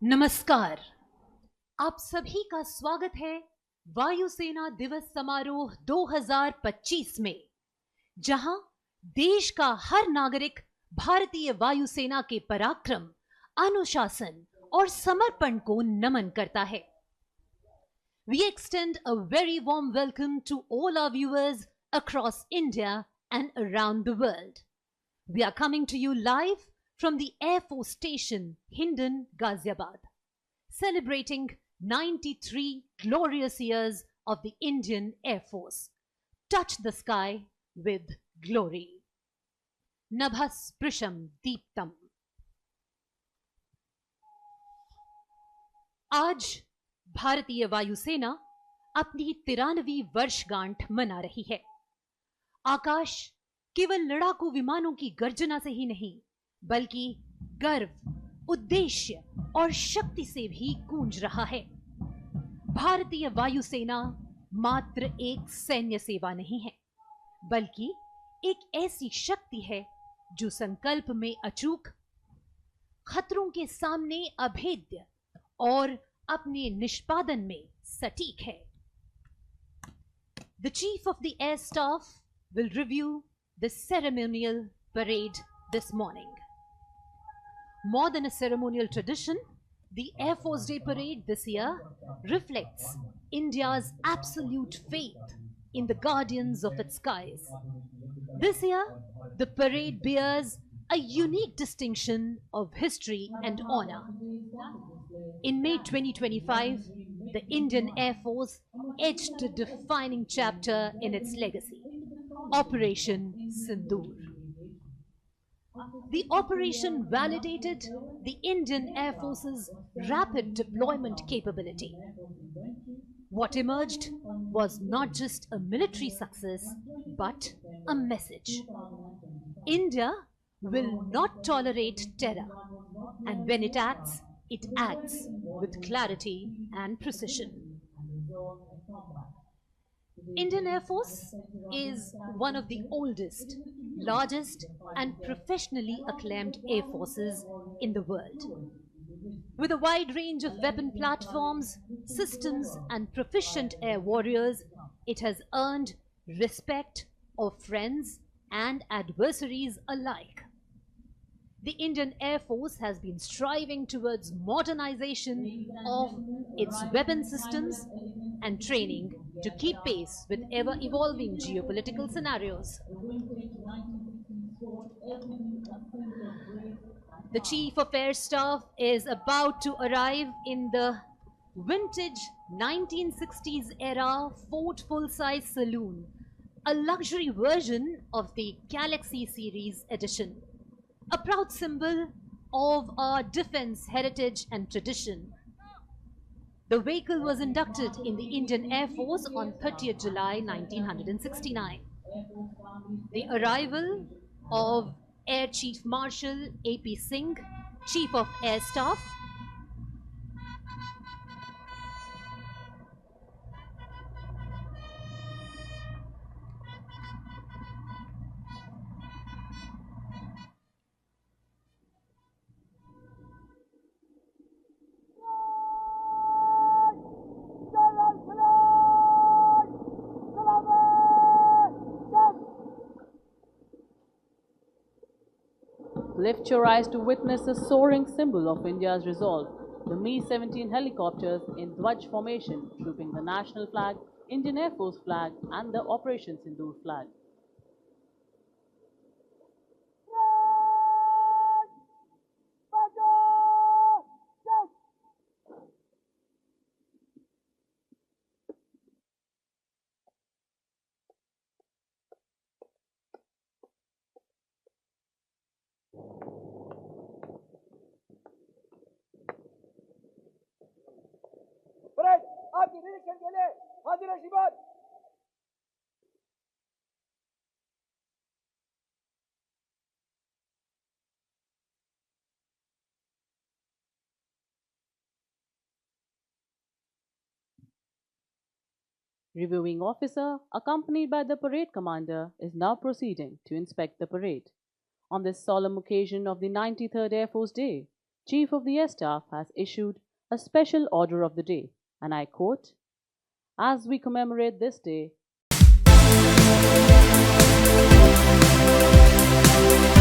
नमस्कार। आप सभी का स्वागत है वायुसेना दिवस समारोह 2025 में, जहां देश का हर नागरिक भारतीय वायुसेना के पराक्रम, अनुशासन और समर्पण को नमन करता है। We extend a very warm welcome to all our viewers across India and around the world. We are coming to you live from the Air Force Station, Hindon, Ghaziabad, celebrating 93 glorious years of the Indian Air Force. Touch the sky with glory. Nabhasprusham Deeptam. आज भारतीय वायुसेना अपनी 93वीं वर्षगांठ मना रही है। आकाश केवल लड़ाकू विमानों की गर्जना से ही नहीं, बल्कि गर्व, उद्देश्य और शक्ति से भी गूंज रहा है। भारतीय वायुसेना मात्र एक सैन्य सेवा नहीं है, बल्कि एक ऐसी शक्ति है जो संकल्प में अचूक, खतरों के सामने अभेद्य और अपने निष्पादन में सटीक है। The Chief of the Air Staff will review the ceremonial parade this morning. More than a ceremonial tradition, the Air Force Day Parade this year reflects India's absolute faith in the guardians of its skies. This year, the parade bears a unique distinction of history and honor. In May 2025, the Indian Air Force etched a defining chapter in its legacy, Operation Sindoor. The operation validated the Indian Air Force's rapid deployment capability. What emerged was not just a military success, but a message. India will not tolerate terror, and when it acts with clarity and precision. Indian Air Force is one of the oldest, largest and professionally acclaimed air forces in the world. With a wide range of weapon platforms, systems and proficient air warriors, it has earned respect of friends and adversaries alike. The Indian Air Force has been striving towards modernization of its weapon systems and training to keep pace with ever-evolving geopolitical scenarios. The Chief of Air Staff is about to arrive in the vintage 1960s era Ford full-size saloon, a luxury version of the Galaxy Series edition, a proud symbol of our defense heritage and tradition. The vehicle was inducted in the Indian Air Force on 30th July 1969. The arrival of Air Chief Marshal A.P. Singh, Chief of Air Staff, Lift your eyes to witness the soaring symbol of India's resolve, the Mi-17 helicopters in Dwaj formation, trooping the national flag, Indian Air Force flag and the Operation Sindoor flag. Parade आपके निरीक्षण के लिए हाजिर है शिवाद। Reviewing officer, accompanied by the parade commander, is now proceeding to inspect the parade. On this solemn occasion of the 93rd Air Force Day, Chief of the Air Staff has issued a special order of the day, and I quote, "As we commemorate this day,